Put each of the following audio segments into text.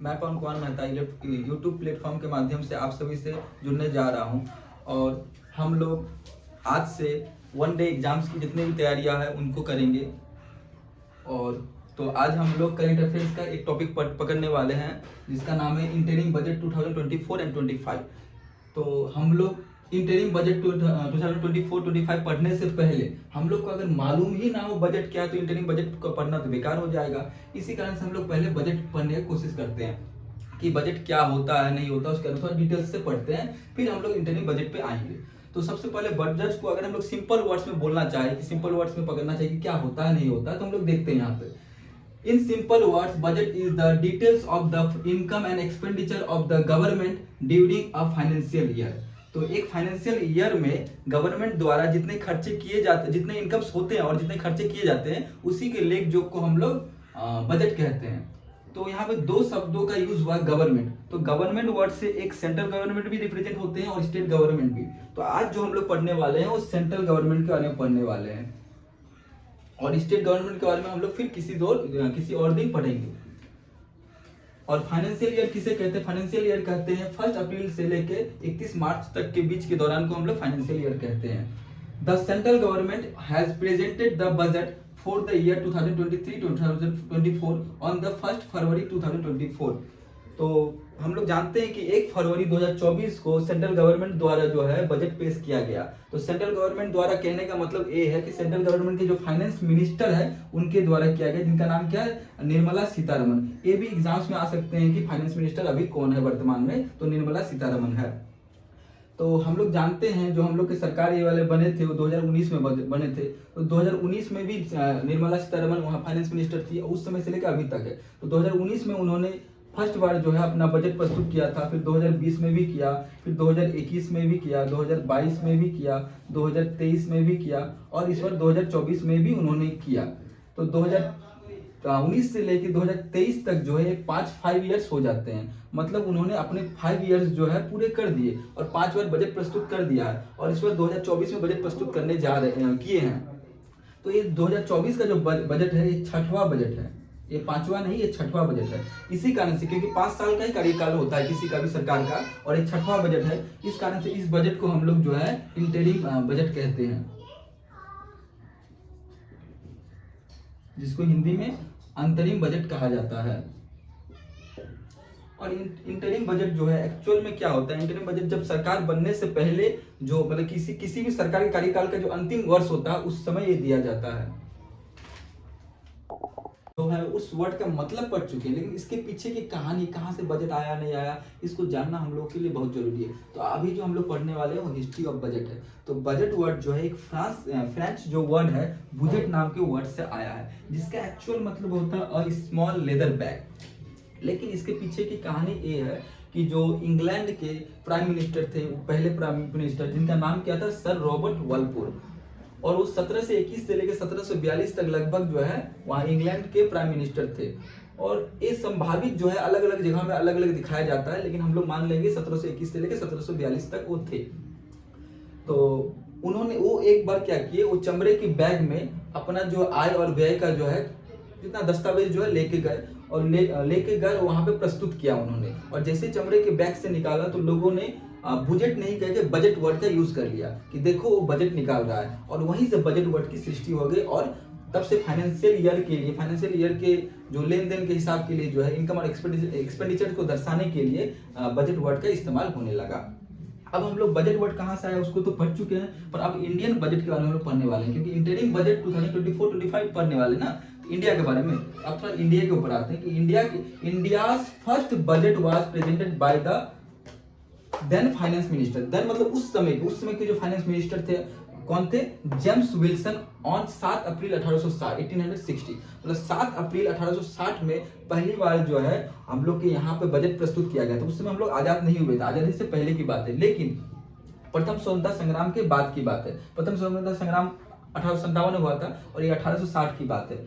मैं पवन Kumar Mehta YouTube platform के माध्यम से आप सभी से जुड़ने जा रहा हूं और हम लोग आज से वन डे एग्जाम्स की जितनी भी तैयारियां हैं उनको करेंगे। और तो आज हम लोग करंट अफेयर्स का एक टॉपिक पकड़ने वाले हैं जिसका नाम है इंटरिम बजट 2024 एंड 25। तो हम लोग इंटरिम बजट 2024-25 पढ़ने से पहले हम लोग को अगर मालूम ही ना हो बजट क्या है तो इंटरिम बजट को पढ़ना तो बेकार हो जाएगा। इसी कारण से हम लोग पहले बजट पढ़ने की कोशिश करते हैं कि बजट क्या होता है नहीं होता, उसके अनुसार डिटेल्स से पढ़ते हैं, फिर हम लोग इंटरिम बजट पे आएंगे। तो सबसे पहले बजट को अगर हम लोग सिंपल वर्ड्स में बोलना चाहे कि सिंपल वर्ड्स में पकड़ना चाहिए कि क्या होता है नहीं होता, तो हम लोग देखते हैं यहाँ पे In simple words, budget is the details of the income and expenditure of the government during a financial year। तो एक फाइनेंशियल ईयर में गवर्नमेंट द्वारा जितने खर्चे किए जाते, जितने इनकम्स होते हैं और जितने खर्चे किए जाते हैं उसी के लेख जोख को हम लोग बजट कहते हैं। तो यहाँ पे दो शब्दों का यूज हुआ गवर्नमेंट। तो गवर्नमेंट वर्ड से एक सेंट्रल गवर्नमेंट भी रिप्रेजेंट होते हैं और स्टेट गवर्नमेंट भी। तो आज जो हम लोग पढ़ने वाले हैं वो सेंट्रल गवर्नमेंट के बारे में पढ़ने वाले हैं और स्टेट गवर्नमेंट के बारे में हम लोग फिर किसी और दिन पढ़ेंगे। और फाइनेंशियल ईयर किसे कहते हैं? फाइनेंशियल ईयर कहते हैं 1 अप्रैल से लेके 31 मार्च तक के बीच के दौरान को हम लोग फाइनेंशियल ईयर कहते हैं। The central government has presented the budget for the year 2023-2024 on the 1 फरवरी 2024। तो हम लोग जानते हैं कि 1 फरवरी 2024 को सेंट्रल गवर्नमेंट द्वारा जो है बजट पेश किया गया। तो सेंट्रल गवर्नमेंट द्वारा कहने का मतलब ये है कि सेंट्रल गवर्नमेंट के जो फाइनेंस मिनिस्टर है उनके द्वारा किया गया, जिनका नाम क्या है? निर्मला सीतारमण। ये भी एग्जाम्स में आ सकते हैं कि फाइनेंस मिनिस्टर अभी कौन है वर्तमान में, तो निर्मला सीतारमण है। तो हम लोग जानते हैं जो हम लोग के सरकार ये वाले बने थे वो 2019 में बने थे। तो 2019 में भी निर्मला सीतारमण वहाँ फाइनेंस मिनिस्टर थी, उस समय से लेकर अभी तक है। तो 2019 में उन्होंने फर्स्ट बार जो है अपना बजट प्रस्तुत किया था, फिर 2020 में भी किया, फिर 2021 में भी किया, 2022 में भी किया, 2023 में भी किया और इस बार 2024 में भी उन्होंने किया। तो 2019 से लेकर 2023 तक जो है 5 ईयर्स हो जाते हैं। मतलब उन्होंने अपने 5 ईयर्स जो है पूरे कर दिए और 5 बार बजट प्रस्तुत कर दिया है और इस बार 2024 में बजट प्रस्तुत करने जा रहे हैं, किए हैं। तो ये 2024 का जो बजट है ये 6वां बजट है, ये 5वां नहीं, ये 6वां बजट है। इसी कारण से, क्योंकि 5 साल का ही कार्यकाल होता है किसी का भी सरकार का और एक 6वां बजट है, इस कारण से इस बजट को हम लोग जो है इंटरिम बजट कहते हैं, जिसको हिंदी में अंतरिम बजट कहा जाता है। और इंटरिम बजट जो है एक्चुअल में क्या होता है? इंटरिम बजट जब सरकार बनने से पहले जो मतलब किसी भी सरकार के कार्यकाल का जो अंतिम वर्ष होता है उस समय ये दिया जाता है। तो है उस वर्ड का मतलब पढ़ चुके हैं, लेकिन इसके पीछे की कहानी, कहाँ से बजट आया नहीं आया, इसको जानना हम लोग के लिए बहुत जरूरी है। तो अभी जो हम लोग पढ़ने वाले हैं वो हिस्ट्री ऑफ बजट है। तो बजट वर्ड जो है एक फ्रेंच जो वर्ड है बुजेट नाम के वर्ड से आया है, जिसका एक्चुअल मतलब होता है अ स्मॉल लेदर बैग। लेकिन इसके पीछे की कहानी ये है कि जो इंग्लैंड के प्राइम मिनिस्टर थे, पहले प्राइम मिनिस्टर, जिनका नाम क्या था? Sir Robert Walpole. और वो 1721 से लेकर 1742 तक लगभग जो है वहाँ इंग्लैंड के प्राइम मिनिस्टर थे। और ये संभावित जो है अलग अलग जगह में अलग अलग दिखाया जाता है, लेकिन हम लोग मान लेंगे 1721 से लेकर 1742 तक वो थे। तो उन्होंने वो एक बार क्या किए, वो चमड़े की बैग में अपना जो आय और व्यय का जो है जितना दस्तावेज जो है लेके गए और लेके गए वहां पे प्रस्तुत किया उन्होंने। और जैसे चमड़े के बैग से निकाला तो लोगों ने बजट नहीं कह के बजट वर्ड का यूज कर लिया कि देखो वो बजट निकाल रहा है, और वहीं से बजट वर्ड की सृष्टि हो गई। और तब से फाइनेंशियल ईयर के जो लेन देन के हिसाब के लिए जो है इनकम और एक्सपेंडिचर को दर्शाने के लिए बजट वर्ड का इस्तेमाल होने लगा। अब हम लोग बजट वर्ड कहाँ से आया उसको तो पढ़ चुके हैं, पर अब इंडियन बजट के बारे में हम लोग पढ़ने वाले हैं, क्योंकि इंटरिम बजट 2024-25 पढ़ने वाले ना इंडिया के बारे में। अब थोड़ा इंडिया के ऊपर आते हैं कि India first budget was presented by the then finance minister. Then मतलब उस समय के जो फाइनेंस मिनिस्टर थे कौन थे? जेम्स विल्सन ऑन 7 अप्रैल 1860। मतलब 7 अप्रैल 1860 में पहली बार जो है हम लोग के यहाँ पे बजट प्रस्तुत किया गया था। उस समय हम लोग आजाद नहीं हुए थे, आजादी से पहले की बात है, लेकिन प्रथम स्वतंत्रता संग्राम के बाद की बात है। प्रथम स्वतंत्रता संग्राम 1857 में हुआ था और ये 1860 की बात है।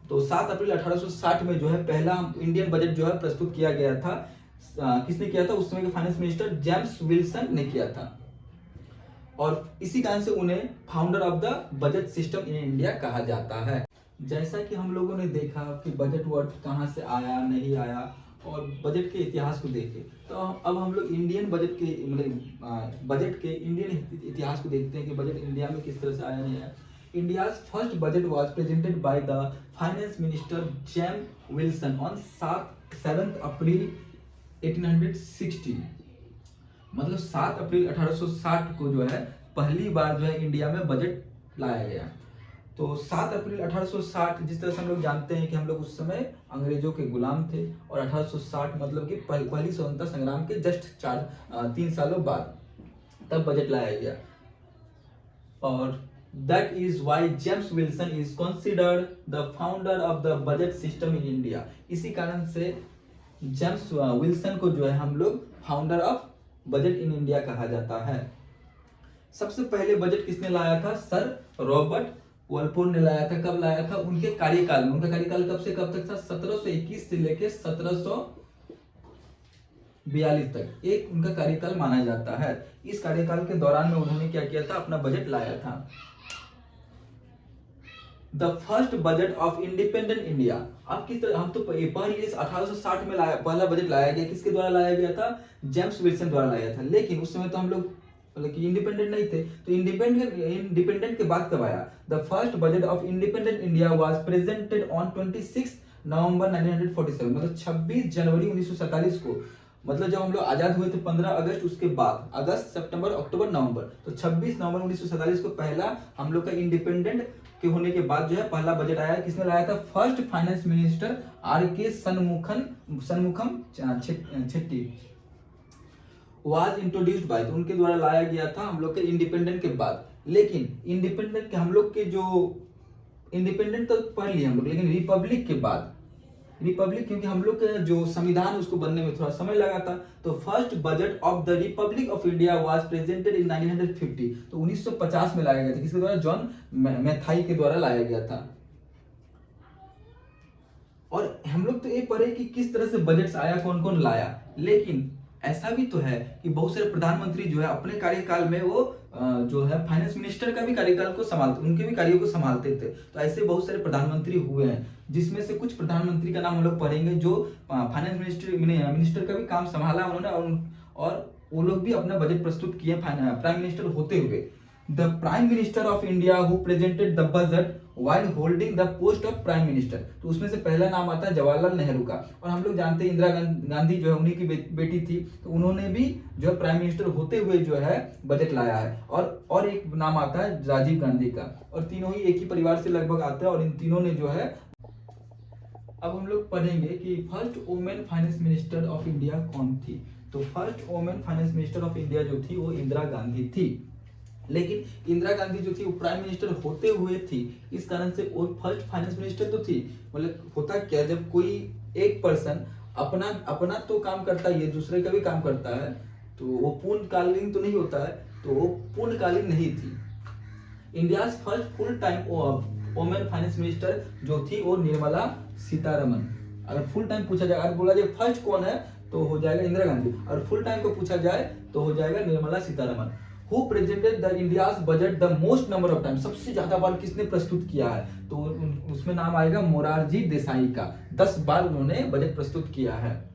तो 7 अप्रैल 1860 में जो है पहला इंडियन बजट जो है प्रस्तुत किया गया था। किसने किया था? उस समय के फाइनेंस मिनिस्टर जेम्स विल्सन ने किया था। और इसी कारण से उन्हें founder of the budget system in India कहा जाता है। जैसा कि हम लोगों ने देखा कि बजट वर्ड कहाँ से आया नहीं आया, और बजट के इतिहास को देखें तो अब हम लोग इंडियन बजट के मतलब बजट के इंडियन इतिहास को देखते हैं कि बजट इंडिया में किस तरह से आया नहीं आया। India's first budget was presented by the finance minister James Wilson on 7 अप्रैल 1860। मतलब 7 अप्रैल 1860 को जो है पहली बार जो है इंडिया में बजट लाया गया। तो 7 अप्रैल 1860, जिस तरह से हम लोग जानते हैं कि हम लोग उस समय अंग्रेजों के गुलाम थे और 1860 मतलब कि पहली स्वतंत्रता संग्राम के जस्ट 3 सालों बाद तब बजट लाया गया। और that is why James Wilson is considered the founder of the budget system in India. इसी कारण से जेम्स विल्सन को जो है हम लोग founder of budget in India कहा जाता है। सबसे पहले बजट किसने लाया था? सर रॉबर्ट वॉलपोल ने लाया था। कब लाया था? उनके कार्यकाल में। उनका कार्यकाल कब से कब तक था? 1721 से लेकर 1742 तक एक उनका कार्यकाल माना जाता है। इस कार्यकाल के दौरान में उन्होंने क्या किया था? अपना बजट लाया था। The first budget of independent India. अब किस तरह हम तो पहले 1860 में पहला बजट लाया गया। किसके द्वारा लाया गया था? जेम्स विल्सन द्वारा लाया था। लेकिन उस समय तो हम लोग मतलब कि इंडिपेंडेंट नहीं थे। तो इंडिपेंडेंट के बाद कब आया? The first budget of independent India was presented on 26 नवंबर 1947। मतलब 26 जनवरी 1947 को, मतलब जब हम लोग आजाद हुए थे 15 अगस्त, उसके बाद अगस्त, सितंबर, अक्टूबर, नवंबर, तो 26 नवंबर 1947 को पहला हम लोग का इंडिपेंडेंट के होने के बाद जो है पहला बजट आया। किसने लाया था? First finance minister R K. Shanmukham Chetty was introduced by, तो उनके द्वारा लाया गया था हम लोग के इंडिपेंडेंट के बाद। लेकिन इंडिपेंडेंट के हम लोग के जो इंडिपेंडेंट तो पढ़ लिए हम लोग, लेकिन रिपब्लिक के बाद, रिपब्लिक क्योंकि हम लोग का जो संविधान उसको बनने में थोड़ा समय लगा था, तो first budget of the Republic of India was presented in 1950। तो 1950 में लाया गया था। किसके द्वारा? जॉन मैथाई के द्वारा लाया गया था। और हम लोग तो ये पढ़े कि किस तरह से बजट आया, कौन कौन लाया, लेकिन ऐसा भी तो है कि बहुत सारे प्रधानमंत्री जो है अपने कार्यकाल में वो जो है फाइनेंस मिनिस्टर का भी कार्यकाल को संभालते, उनके भी कार्यों को संभालते थे। तो ऐसे बहुत सारे प्रधानमंत्री हुए हैं, जिसमें से कुछ प्रधानमंत्री का नाम हम लोग पढ़ेंगे जो फाइनेंस मिनिस्टर का भी काम संभाला उन्होंने, और वो लोग भी अपना बजट प्रस्तुत किए प्राइम मिनिस्टर होते हुए। The prime minister of India who presented the budget while holding the post of prime minister, तो उसमें से पहला नाम आता है जवाहरलाल नेहरू का। और हम लोग जानते हैं इंदिरा गांधी जो है उन्हीं की बेटी थी, तो उन्होंने भी जो है प्राइम मिनिस्टर होते हुए जो है बजट लाया है। और एक नाम आता है राजीव गांधी का, और तीनों ही एक ही परिवार से लगभग आते हैं, और इन तीनों ने जो है। अब हम लोग पढ़ेंगे कि first women finance minister of India कौन थी। तो first women finance minister of India जो थी वो इंदिरा गांधी थी। लेकिन इंदिरा गांधी जो थी वो प्राइम मिनिस्टर होते हुए थी, इस कारण से वो फर्स्ट फाइनेंस मिनिस्टर तो थी। मतलब होता क्या, जब कोई एक पर्सन अपना तो काम करता है, ये दूसरे का भी काम करता है, तो वो पूर्णकालीन तो नहीं होता है, तो वो पूर्णकालीन नहीं थी। India's first full time women finance minister जो थी वो निर्मला सीतारमन। अगर फुल टाइम पूछा जाए, अगर बोला जाए फर्स्ट कौन है, तो हो जाएगा इंदिरा गांधी, और फुल टाइम को पूछा जाए तो हो जाएगा Nirmala Sitharaman. Who presented the India's budget the most number of times? सबसे ज्यादा बार किसने प्रस्तुत किया है? तो उसमें नाम आएगा मोरारजी देसाई का। 10 बार उन्होंने बजट प्रस्तुत किया है।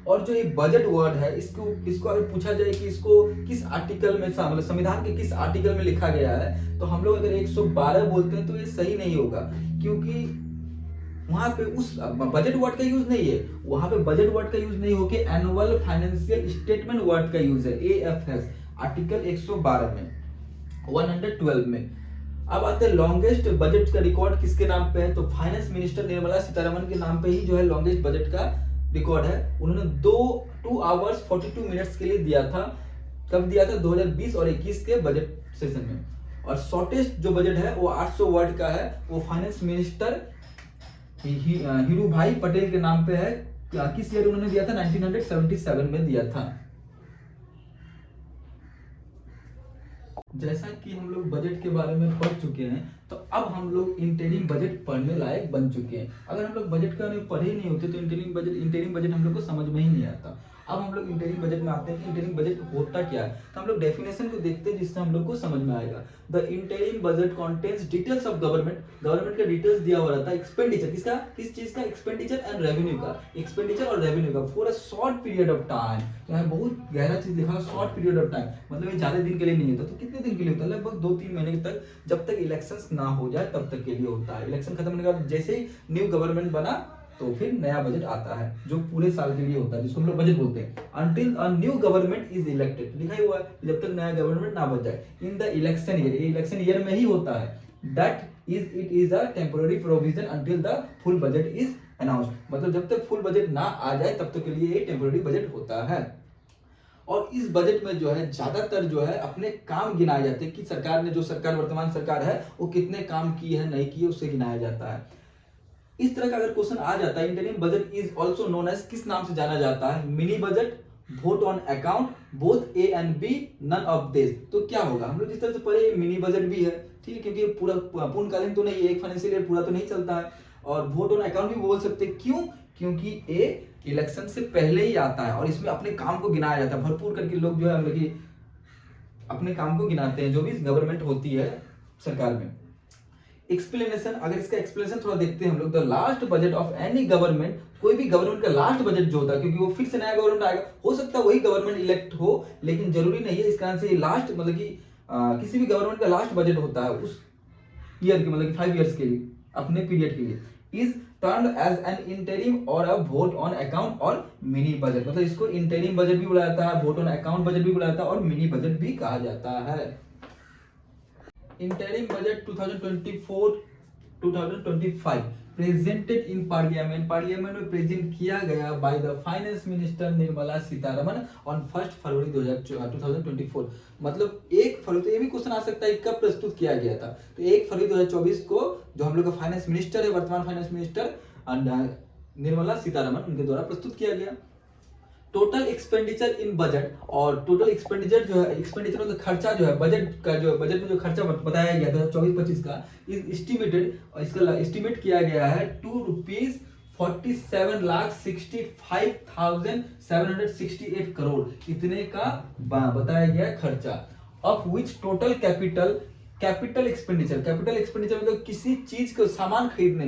और जो ये बजट वर्ड है, इसको अगर पूछा जाए कि इसको किस आर्टिकल में, मतलब संविधान के किस आर्टिकल में लिखा गया है, तो हम लोग अगर 112 बोलते हैं तो ये सही नहीं होगा, क्योंकि वहां पे उस बजट वर्ड का यूज नहीं है। वहां पे बजट वर्ड का यूज नहीं होके एनुअल फाइनेंशियल स्टेटमेंट वर्ड का यूज है, AFS, आर्टिकल 112 में, 112 में। अब आते हैं लॉन्गेस्ट बजट का रिकॉर्ड किसके नाम पे है, तो फाइनेंस मिनिस्टर निर्मला सीतारमन के नाम पे ही जो है लॉन्गेस्ट बजट का रिकॉर्ड है। उन्होंने 2 आवर्स 42 मिनट्स के लिए दिया था। कब दिया था? 2020 और 21 के बजट सेशन में। और शॉर्टेस्ट जो बजट है वो 800 वर्ड का है, वो फाइनेंस मिनिस्टर हीरू भाई पटेल के नाम पे है। किस ईयर उन्होंने दिया था? 1977 में दिया था। जैसा कि हम लोग बजट के बारे में पढ़ चुके हैं, तो अब हम लोग इंटरिम बजट पढ़ने लायक बन चुके हैं। अगर हम लोग बजट का पढ़े ही नहीं होते तो इंटरिम बजट हम लोग को समझ में ही नहीं आता। अब हम लोग इंटरिम बजट में आते हैं कि इंटरिम बजट होता क्या है। तो हम लोग डेफिनेशन को देखते हैं जिससे हम लोग को समझ में आएगा। The interim budget contains details of government का डिटेल्स दिया हुआ रहता है। एक्सपेंडिचर किसका, किस चीज का, एक्सपेंडिचर एंड रेवेन्यू का, एक्सपेंडिचर और रेवेन्यू का for a short period of time. तो यहाँ बहुत गहरा चीज लिखा है, शॉर्ट पीरियड ऑफ टाइम, मतलब ये ज्यादा दिन के लिए नहीं होता। तो कितने दिन के लिए होता है? लगभग 2-3 महीने तक, जब तक इलेक्शंस ना हो जाए तब तक के लिए होता है। इलेक्शन खत्म होने के बाद जैसे ही न्यू गवर्नमेंट बना तो फिर नया बजट आता है जो पूरे साल के लिए होता है, जिसको हम लोग बजट बोलते हैं। Until a new government is elected, लिखा ही हुआ है जब तक नया गवर्नमेंट ना बन जाए। इन द इलेक्शन ईयर, ये इलेक्शन ईयर में ही होता है। That is it is a temporary provision until the full budget is announced, मतलब जब तक फुल बजट ना आ जाए तब तक के लिए ये टेम्पोररी बजट होता है। और इस बजट में जो है ज्यादातर जो है अपने काम गिनाए जाते हैं कि सरकार ने, जो सरकार वर्तमान सरकार है वो कितने काम किए हैं नहीं किए, उससे गिनाया जाता है। इस तरह का अगर क्वेश्चन आ जाता है, interim budget is also known as, किस नाम से जाना जाता है? Mini budget, vote on account, both A and B, none of this. तो क्या होगा, हम लोग जिस तरह से पढ़े मिनी बजट भी है, ठीक है, क्योंकि पूरा पूर्णकालीन तो नहीं, एक फाइनेंशियल ईयर पूरा तो नहीं चलता है। और वोट ऑन अकाउंट भी बोल सकते, क्यों? क्योंकि ए इलेक्शन से पहले ही आता है और इसमें अपने काम को गिनाया जाता है। भरपूर करके लोग जो है हम लोग अपने काम को गिनाते हैं जो भी गवर्नमेंट होती है सरकार में। एक्सप्लेनेशन, अगर इसका एक्सप्लेनेशन थोड़ा देखते हैं हम लोग, the last budget of any government, कोई भी गवर्नमेंट का लास्ट बजट जो होता है, क्योंकि वो फिर से नया गवर्नमेंट आएगा, हो सकता है वही गवर्नमेंट इलेक्ट हो, लेकिन जरूरी नहीं है। इस कारण से लास्ट मतलब कि किसी भी गवर्नमेंट का लास्ट बजट होता है उस ईयर के, मतलब कि 5 ईयर्स के लिए, अपने पीरियड के लिए, is termed as an interim और अ वोट ऑन अकाउंट और मिनी बजट। मतलब इसको इंटरिम बजट भी बुलाया जाता है, वोट ऑन अकाउंट बजट भी बुलाया जाता है और मिनी बजट भी कहा जाता है। Interim budget 2024-2025 presented in parliament में प्रेजेंट किया गया by the finance minister Nirmala Sitharaman on 1 फरवरी 2024। मतलब 1 फरवरी, तो ये भी क्वेश्चन आ सकता है कब प्रस्तुत किया गया था। तो 1 फरवरी 2024 को जो हम लोग का फाइनेंस मिनिस्टर है, वर्तमान फाइनेंस मिनिस्टर निर्मला सीतारमन, उनके द्वारा प्रस्तुत किया गया। टोटल एक्सपेंडिचर इन बजट, और टोटल एक्सपेंडिचर जो है, एक्सपेंडिचर मतलब खर्चा जो है, बजट का जो बजट में जो खर्चा बताया गया 2024-25 का, इज एस्टिमेटेड, और इसका एस्टिमेट किया गया है ₹2,47,65,768 करोड़, इतने का बताया गया खर्चा। Of which total capital expenditure मतलब किसी चीज को सामान खरीदने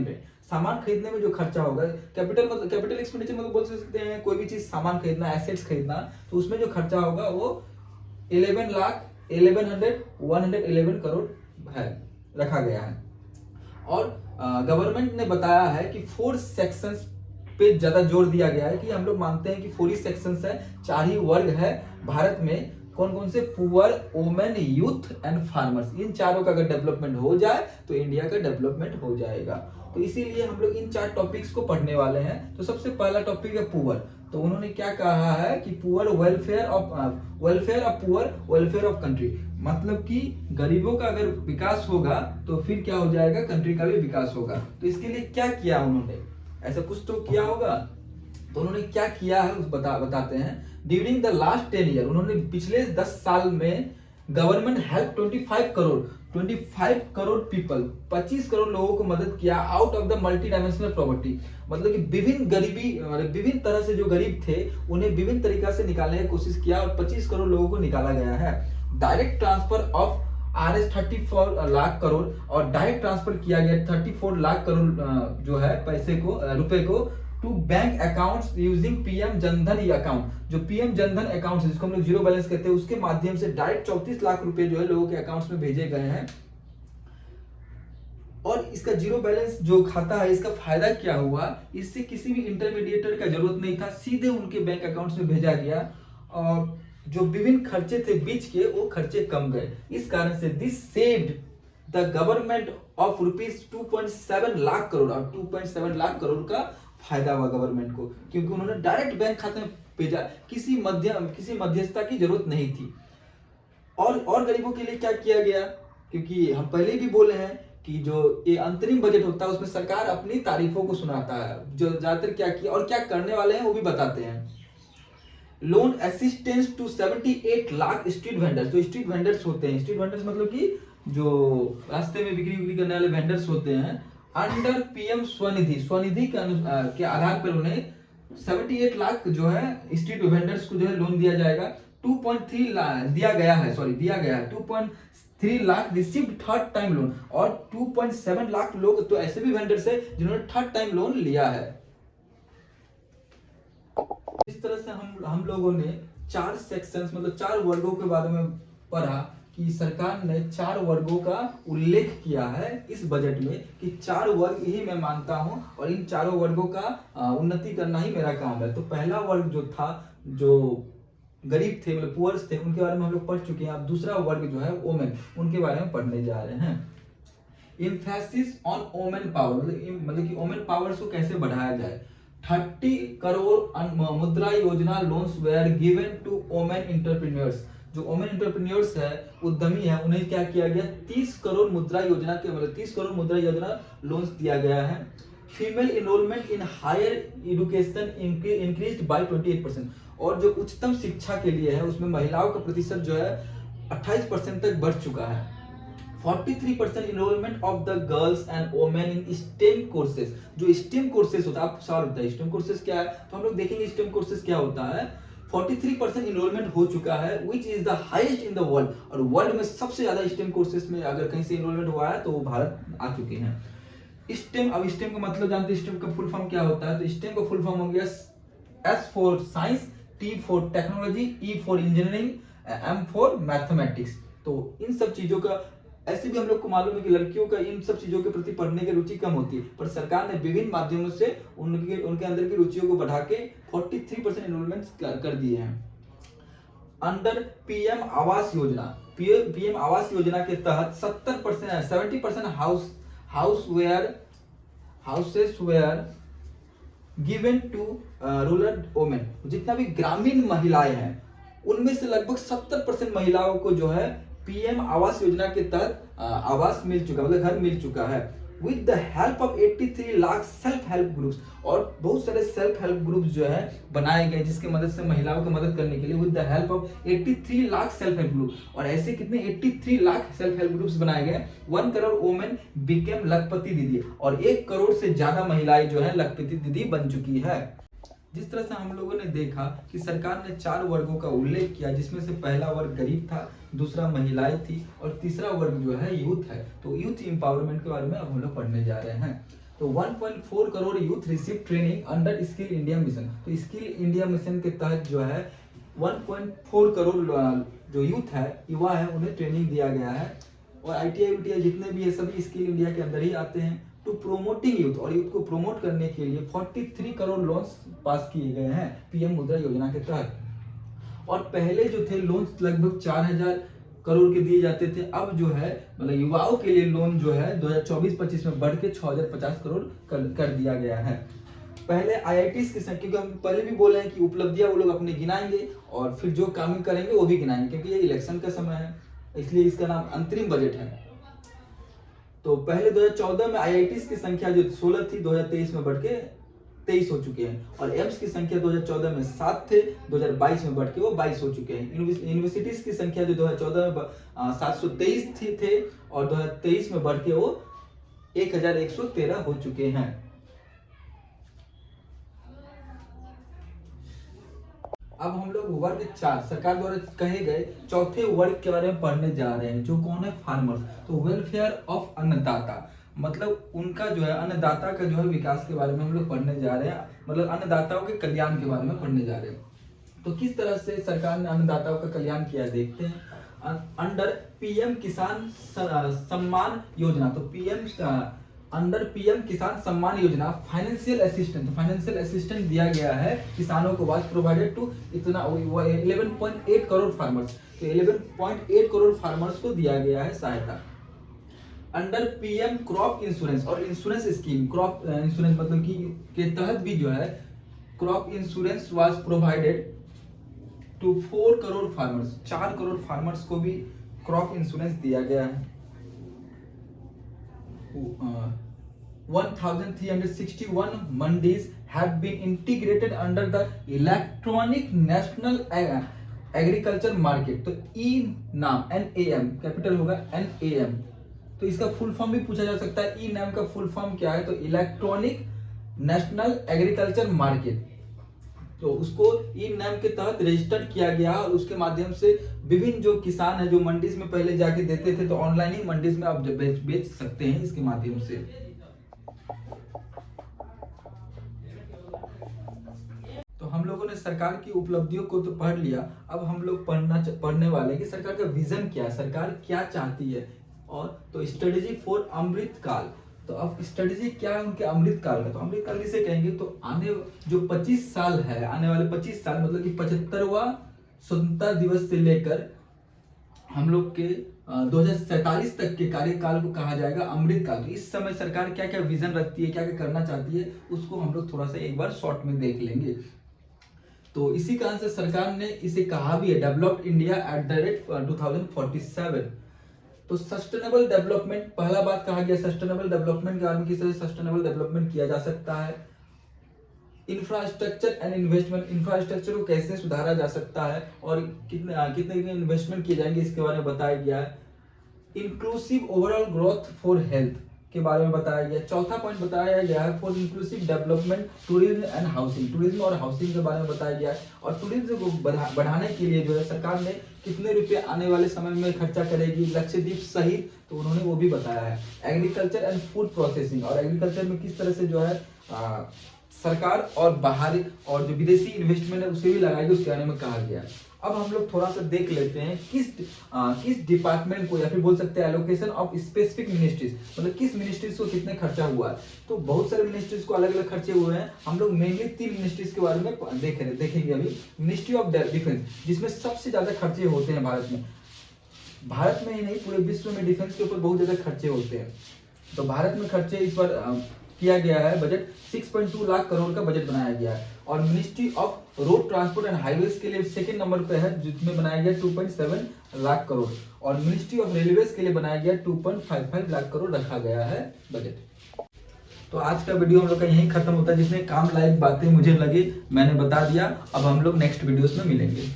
में जो खर्चा होगा, कैपिटल एक्सपेंडिचर मतलब बोल सकते हैं कोई भी चीज सामान खरीदना, एसेट्स खरीदना, तो उसमें जो खर्चा होगा वो 11,11,111 करोड़ है, रखा गया है। और गवर्नमेंट ने बताया है कि 4 सेक्शंस पे ज्यादा जोर दिया गया है, कि हम लोग मानते हैं कि 4 ही सेक्शंस है, 4 ही वर्ग है भारत में। कौन कौन से? Poor, women, youth and farmers. इन चारों का अगर डेवलपमेंट हो जाए तो इंडिया का डेवलपमेंट हो जाएगा। तो इसीलिए हम लोग इन 4 टॉपिक्स को पढ़ने वाले हैं। तो सबसे पहला टॉपिक है पुअर। तो उन्होंने क्या कहा है कि poor welfare of poor, welfare of country, मतलब कि गरीबों का अगर विकास होगा तो फिर क्या हो जाएगा, कंट्री का भी विकास होगा। तो इसके लिए क्या किया उन्होंने, ऐसा कुछ तो किया होगा। तो उन्होंने क्या किया है बताते हैं। ड्यूरिंग द लास्ट 10 ईयर, उन्होंने पिछले 10 साल में government help 25 crore people, 25 crore लोगों को मदद किया out of the multi dimensional property. मतलब कि विभिन्न तरह से जो गरीब थे उन्हें विभिन्न तरीका से निकालने की कोशिश किया और 25 करोड़ लोगों को निकाला गया है। Direct transfer of ₹34 lakh crore, और डायरेक्ट ट्रांसफर किया गया 34 लाख करोड़ जो है रुपए को to bank accounts using PM Jan Dhan account. जो पीएम जनधन अकाउंट है, जिसको हम लोग जीरो बैलेंस कहते हैं, उसके माध्यम से डायरेक्ट 34 लाख रुपए जो है लोगों के अकाउंट्स में भेजे गए हैं। और इसका जीरो बैलेंस जो खाता है, इसका फायदा क्या हुआ, इससे किसी भी इंटरमीडिएटर का जरूरत नहीं था, सीधे उनके बैंक अकाउंट्स में भेजा गया। और जो विभिन्न खर्चे थे बीच के, वो खर्चे कम गए। इस कारण से this saved the government of ₹2.7 lakh crore, और 2.7 लाख करोड़ का फायदा हुआ गवर्नमेंट को, क्योंकि उन्होंने डायरेक्ट बैंक खाते में भेजा, किसी मध्यस्थता की जरूरत नहीं थी। और गरीबों के लिए क्या किया गया, क्योंकि हम पहले भी बोले हैं कि जो ये अंतरिम बजट होता है उसमें सरकार अपनी तारीफों को सुनाता है, जो ज्यादातर क्या किया और क्या करने वाले हैं वो भी बताते हैं। Loan assistance to 78 lakh street vendors. जो स्ट्रीट वेंडर्स होते हैं, स्ट्रीट वेंडर्स मतलब कि जो रास्ते में बिक्री करने वाले वेंडर्स होते हैं, अंडर पीएम स्वनिधि के आधार पर उन्हें 78 लाख जो है स्ट्रीट वेंडर्स को जो है लोन दिया जाएगा। 2.3 लाख दिया गया है, 2.3 lakh received third time loan, और 2.7 लाख लोग तो ऐसे भी वेंडर्स है जिन्होंने थर्ड टाइम लोन लिया है। इस तरह से हम लोगों ने 4 सेक्शंस मतलब 4 वर्गों के बारे में पढ़ा कि सरकार ने 4 वर्गों का उल्लेख किया है इस बजट में कि 4 वर्ग ही मैं मानता हूं और इन चारों वर्गों का उन्नति करना ही मेरा काम है। तो पहला वर्ग जो था, जो गरीब थे मतलब पुअर्स थे, उनके बारे में हम लोग पढ़ चुके हैं। अब दूसरा वर्ग जो है वोमेन, उनके बारे में पढ़ने जा रहे हैं। इम्फेसिस ऑन वोमेन पावर, मतलब कि वोमेन पावर्स को कैसे बढ़ाया जाए। 30 crore Mudra Yojana loans were given to women entrepreneurs. जो वोमेन एंटरप्रेन्योर्स है, उद्यमी है, उन्हें क्या किया गया, 30 करोड़ मुद्रा योजना के मतलब 30 करोड़ मुद्रा योजना लोन्स दिया गया है। Female enrolment in higher education increased by 28%। और जो उच्चतम शिक्षा के लिए है उसमें महिलाओं का प्रतिशत जो है 28% तक बढ़ चुका है। 43% enrolment of the girls and women in STEM courses. जो स्टेम कोर्सेज होता है, आप सवाल होता है स्टेम कोर्सेज क्या है, तो हम लोग देखेंगे स्टेम कोर्सेज क्या होता है। 43% इनरोलमेंट हो चुका है, which is the highest in the world. और वर्ल्ड में सबसे ज्यादा स्टेम कोर्सेज में अगर कहीं से इनरोलमेंट हुआ है तो वो भारत आ चुके हैं। स्टेम, अब स्टेम का मतलब जानते हैं, स्टेम का फुल फॉर्म क्या होता है। तो स्टेम का फुल फॉर्म हो गया S for science, T for technology, E for engineering, M for mathematics. तो इन सब चीजों का, ऐसे भी हम लोग को मालूम है कि लड़कियों का इन सब चीजों के प्रति पढ़ने की रुचि कम होती है, पर सरकार ने विभिन्न माध्यमों से उनके अंदर की रुचियों को बढ़ा के 43% इनरोलमेंट कर दिए हैं। Under PM Awas Yojana, PM Awas Yojana के तहत 70% houses were given to rural women. जितना भी ग्रामीण महिलाएं हैं उनमें से लगभग 70% महिलाओं को जो है पीएम आवास योजना के तहत आवास मिल चुका, मतलब घर मिल चुका है। With the help of 83 lakh self help groups, और बहुत सारे सेल्फ हेल्प ग्रुप्स जो है बनाए गए जिसकी मदद से महिलाओं की मदद करने के लिए, with the help of 83 lakh self help group. और ऐसे कितने 83 लाख सेल्फ हेल्प ग्रुप्स बनाए गए। 1 करोड़ वोमेन बिकेम लखपति दीदी, और 1 करोड़ से ज्यादा महिलाएं जो है लखपति दीदी बन चुकी है। जिस तरह से हम लोगों ने देखा कि सरकार ने 4 वर्गों का उल्लेख किया, जिसमें से पहला वर्ग गरीब था, दूसरा महिलाएं थी, और तीसरा वर्ग जो है यूथ है। तो यूथ एम्पावरमेंट के बारे में अब हम लोग पढ़ने जा रहे हैं। तो 1.4 crore youth receive training under skill India mission. तो स्किल इंडिया मिशन के तहत जो है 1.4 करोड़ जो यूथ है, युवा है, उन्हें ट्रेनिंग दिया गया है। और ITI जितने भी है सभी स्किल इंडिया के अंदर ही आते हैं। टू प्रोमोटिंग यूथ, और यूथ को प्रोमोट करने के लिए 43 करोड़ लोन्स पास किए गए हैं पीएम मुद्रा योजना के तहत। और पहले जो थे लोन्स लगभग 4000 करोड़ के दिए जाते थे, अब जो है मतलब युवाओं के लिए लोन जो है 2024-25 में बढ़ के 6050 करोड़ कर दिया गया है। पहले IITs की संख्या, क्योंकि हम पहले भी बोले हैं कि उपलब्धियां वो लोग अपने गिनाएंगे और फिर जो काम करेंगे वो भी गिनाएंगे, क्योंकि ये इलेक्शन का समय है, इसलिए इसका नाम अंतरिम बजट है। तो पहले 2014 में IITs की संख्या जो 16 थी, 2023 में बढ़ के 23 हो चुके हैं। और एम्स की संख्या 2014 में 7 थे, 2022 में बढ़ के वो 22 हो चुके हैं। यूनिवर्सिटीज की संख्या जो 2014 में 723 थे और 2023 में बढ़ के वो 1113 हो चुके हैं। अब हम लोग वर्ग 4 सरकार द्वारा कहे गए चौथे वर्ग के बारे में पढ़ने जा रहे हैं, जो कौन है, फार्मर्स। तो वेलफेयर ऑफ अन्नदाता, मतलब उनका जो है अन्नदाता का जो है विकास के बारे में हम लोग पढ़ने जा रहे हैं, मतलब अन्नदाताओं के कल्याण के बारे में पढ़ने जा रहे हैं। तो किस तरह से सरकार ने अन्नदाताओं का कल्याण किया देखते हैं। अंडर पीएम किसान सम्मान योजना, तो अंडर पीएम किसान सम्मान योजना फाइनेंशियल असिस्टेंट दिया गया है किसानों को, वाज प्रोवाइडेड टू इतना 11.8 करोड़ फार्मर्स। तो 11.8 करोड़ फार्मर्स को दिया गया है सहायता। अंडर पीएम क्रॉप इंश्योरेंस, और इंश्योरेंस स्कीम, क्रॉप इंश्योरेंस मतलब कि के तहत भी जो है crop insurance was provided to 4 crore farmers. 4 crore farmers को भी क्रॉप इंश्योरेंस दिया गया है। 1361 mandis have been integrated under the electronic national agriculture market. तो ई नाम NAM कैपिटल होगा NAM। तो इसका फुल फॉर्म भी पूछा जा सकता है, ई नाम का फुल फॉर्म क्या है, तो इलेक्ट्रॉनिक नेशनल एग्रीकल्चर मार्केट। तो उसको ई नाम के तहत रजिस्टर किया गया और उसके माध्यम से विभिन्न जो किसान है जो मंडीज में पहले जाके देते थे, तो ऑनलाइन ही मंडीज में आप बेच सकते हैं इसके माध्यम से। तो हम लोगों ने सरकार की उपलब्धियों को तो पढ़ लिया, अब हम लोग पढ़ने वाले कि सरकार का विजन क्या है, सरकार क्या चाहती है। और तो स्ट्रेटेजी फॉर अमृत काल। तो अब स्ट्रेटेजी क्या है उनके अमृत काल का, तो अमृत काल किसे कहेंगे, तो आने जो 25 साल है, आने वाले 25 साल मतलब कि 75वां स्वतंत्रता दिवस से लेकर हम लोग के 2047 तक के कार्यकाल को कहा जाएगा अमृत काल। तो इस समय सरकार क्या क्या विजन रखती है, क्या क्या करना चाहती है, उसको हम लोग थोड़ा सा एक बार शॉर्ट में देख लेंगे। तो इसी कारण से सरकार ने इसे कहा भी है developed India at the rate 2047। तो सस्टेनेबल डेवलपमेंट पहला बात कहा गया, सस्टेनेबल डेवलपमेंट के बारे में किस तरह सस्टेनेबल डेवलपमेंट किया जा सकता है। इंफ्रास्ट्रक्चर एंड इन्वेस्टमेंट, इंफ्रास्ट्रक्चर को कैसे सुधारा जा सकता है और कितने इन्वेस्टमेंट किए जाएंगे इसके बारे में बताया गया है। Inclusive overall growth for health के बारे में बताया गया। चौथा पॉइंट बताया गया है for inclusive development tourism and housing, tourism और हाउसिंग के बारे में बताया गया है। और टूरिज्म को बढ़ाने के लिए जो है सरकार ने कितने रुपए आने वाले समय में खर्चा करेगी लक्षद्वीप सहित, तो उन्होंने वो भी बताया है। एग्रीकल्चर एंड फूड प्रोसेसिंग, और एग्रीकल्चर में किस तरह से जो है सरकार और बाहरी और जो विदेशी इन्वेस्टमेंट है उसे भी लगाएगी, उसके बारे में कहा गया है। अब हम लोग थोड़ा सा देख लेते हैं किस डिपार्टमेंट को, या फिर बोल सकते हैं एलोकेशन ऑफ स्पेसिफिक मिनिस्ट्रीज, मतलब किस मिनिस्ट्रीज को कितने खर्चा हुआ है। तो बहुत सारे मिनिस्ट्रीज को अलग अलग खर्चे हुए हैं, हम लोग मेनली 3 मिनिस्ट्रीज के बारे में देखेंगे अभी। मिनिस्ट्री ऑफ डिफेंस, जिसमें सबसे ज्यादा खर्चे होते हैं भारत में ही नहीं पूरे विश्व में डिफेंस के ऊपर बहुत ज्यादा खर्चे होते हैं। तो भारत में खर्चे इस बार किया गया है बजट 6.2 लाख करोड़ का बजट बनाया गया है। और ministry of road transport and highways के लिए सेकंड नंबर पे है, जिसमें बनाया गया 2.7 लाख करोड़। और मिनिस्ट्री ऑफ रेलवेज के लिए बनाया गया 2.55 लाख करोड़ रखा गया है बजट। तो आज का वीडियो हम लोग का यहीं खत्म होता है, जितने काम लायक बातें मुझे लगी मैंने बता दिया। अब हम लोग नेक्स्ट वीडियोस में मिलेंगे।